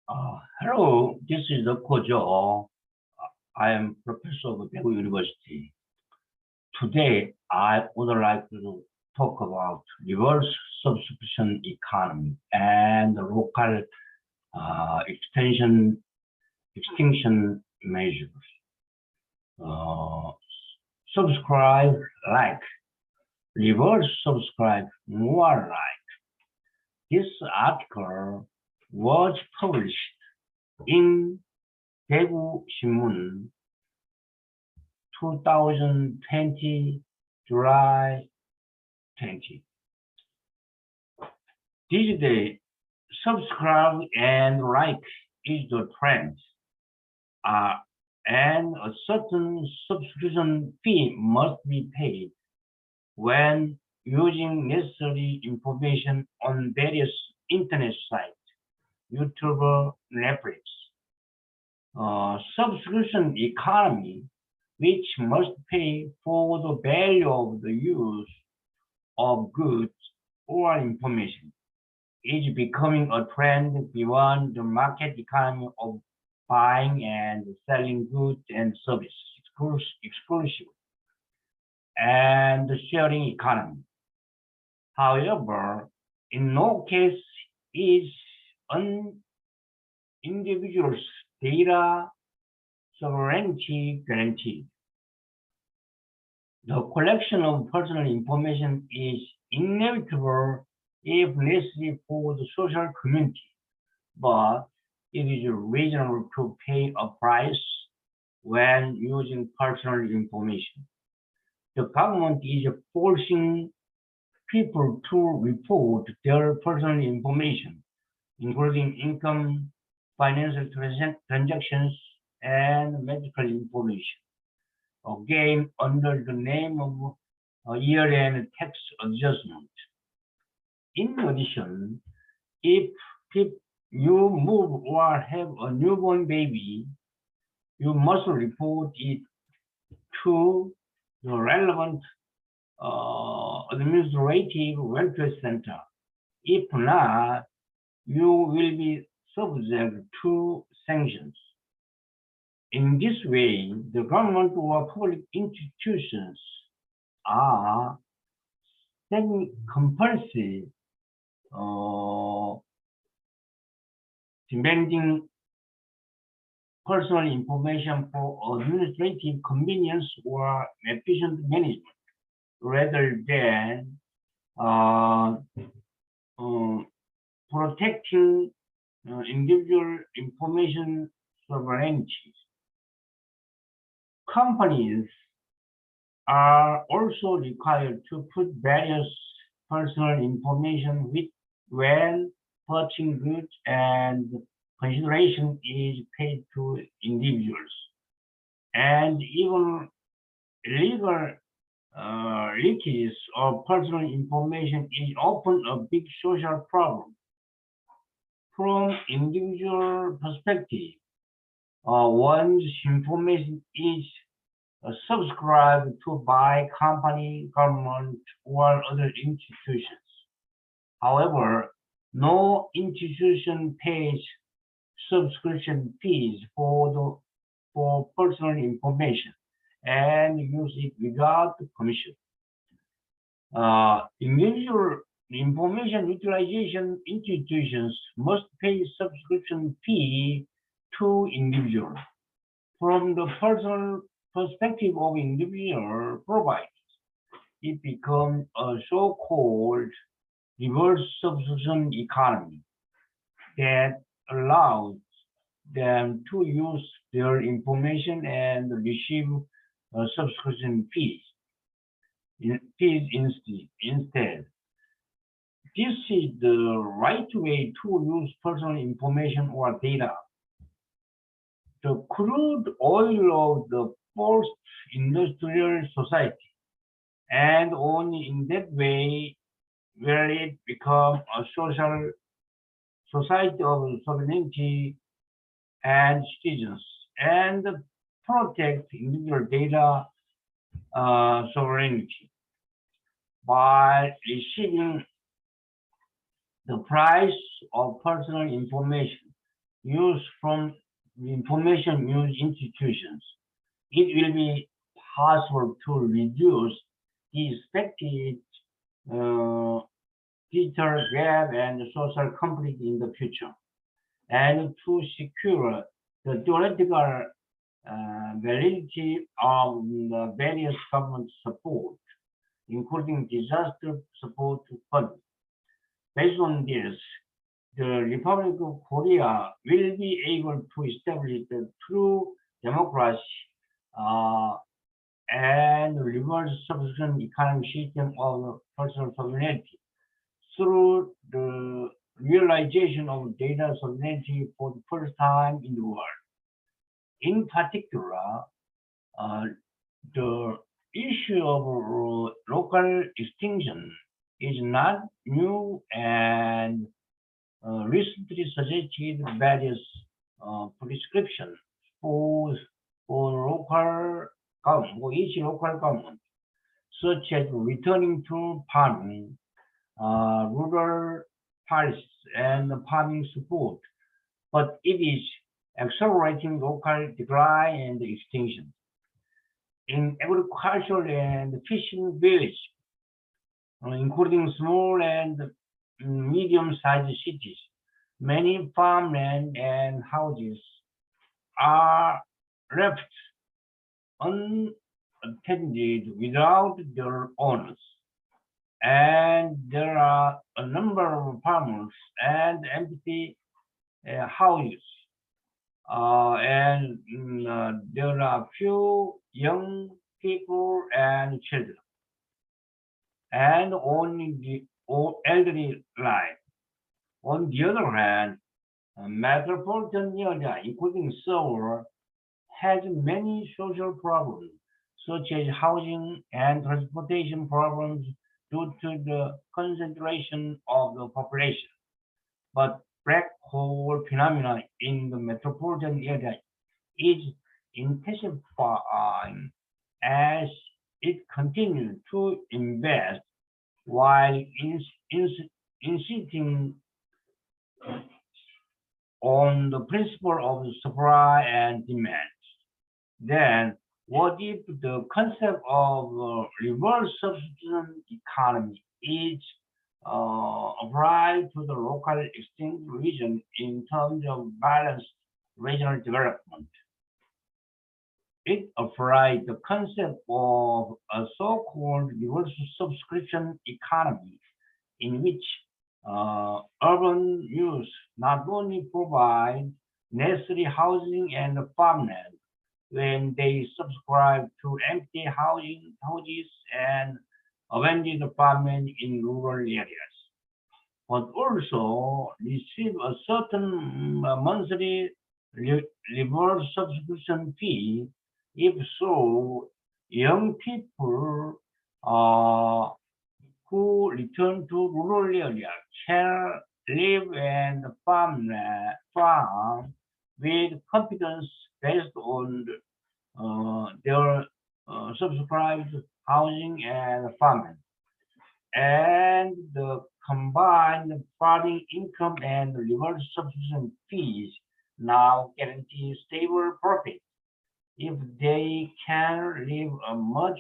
Hello, this is Dr. Joe. I am professor of Daegu University. Today, I would like to talk about reverse subscription economy and local extinction measures. Uh, Subscribe like, reverse subscribe more like. This article was published in Daegu Shinmun 2020 July 20. These days, subscribe and like is the trend, uh, and a certain subscription fee must be paid when using necessary information on various internet sites, YouTube, Netflix. Subscription economy, which must pay for the value of the use of goods or information, is becoming a trend beyond the market economy of buying and selling goods and services exclusively, and the sharing economy. However, in no case is an individual's data sovereignty guaranteed. The collection of personal information is inevitable if necessary for the social community, but it is reasonable to pay a price when using personal information. The government is forcing people to report their personal information, including income, financial transactions, and medical information, again under the name of year-end tax adjustment. In addition, if you move or have a newborn baby, you must report it to the relevant administrative welfare center. If not, you will be subject to sanctions. In this way, the government or public institutions are setting compulsory demanding personal information for administrative convenience or efficient management rather than protecting individual information sovereignty. Companies are also required to put various personal information with when purchasing goods, and consideration is paid to individuals. And even illegal leakage of personal information is often a big social problem. From individual perspective, one's information is subscribed to by company, government, or other institutions. However, no institution pays subscription fees for personal information and use it without commission. Individual information utilization institutions must pay subscription fee to individuals. From the personal perspective of individual providers, it becomes a so-called reverse subscription economy that allows them to use their information and receive subscription fees instead. This is the right way to use personal information or data. The crude oil of the post-industrial society, and only in that way will it become a social society of sovereignty and citizens, and protect individual data sovereignty by receiving the price of personal information. use from information use institutions. It will be possible to reduce the expected uh, digital gap and social conflict in the future, and to secure the theoretical validity of the various government support, including disaster support funds. Based on this, the Republic of Korea will be able to establish the true democracy uh, and reverse subscription economic system of personal sovereignty through the realization of data sovereignty for the first time in the world. In particular, uh, the issue of local extinction is not new and recently suggested various prescriptions for, local government, for each local government, such as returning to farming, rural policies, and farming support, but it is accelerating local decline and extinction. In agricultural and fishing villages, including small and medium-sized cities, many farmland and houses are left unattended without their owners. And there are a number of farmers and empty houses. And there are few young people and children, and only the elderly life. On the other hand, a metropolitan area, including Seoul, has many social problems, such as housing and transportation problems due to the concentration of the population. But black hole phenomena in the metropolitan area is intensifying as it continues to invest while insisting on the principle of supply and demand. Then, what if the concept of reverse substitution economy is applied to the local extinct region in terms of balanced regional development? It applied the concept of a so-called reverse subscription economy in which urban youth not only provide necessary housing and farmland when they subscribe to empty houses and abandoned farmland in rural areas, but also receive a certain monthly reverse subscription fee. If so, young people who return to rural areas can live and farm with confidence based on their subscribed housing and farming. And the combined farming income and reverse subsistence fees now guarantee stable profit if they can live a much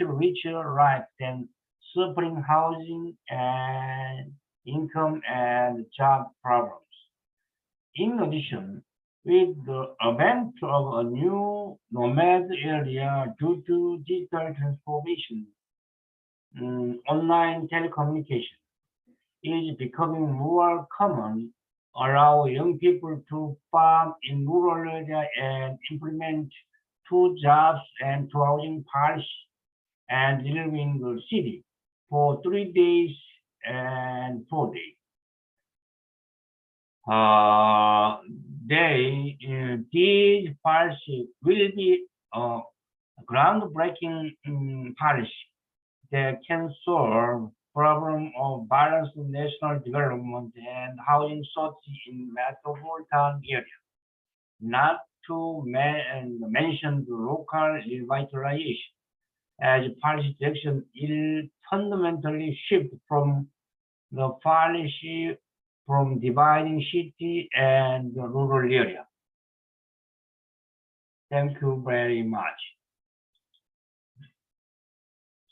richer life than suffering housing and income and job problems. In addition, with the advent of a new nomad area due to digital transformation, online telecommunication is becoming more common, allow young people to farm in rural area and implement two jobs and two housing policy and live in the city for 3 days and 4 days. Uh, these policy will be groundbreaking policy that can solve problem of balanced national development and housing shortage in metropolitan areas, not to mention the local revitalization, as policy direction will fundamentally shift from the policy from dividing city and the rural area. Thank you very much.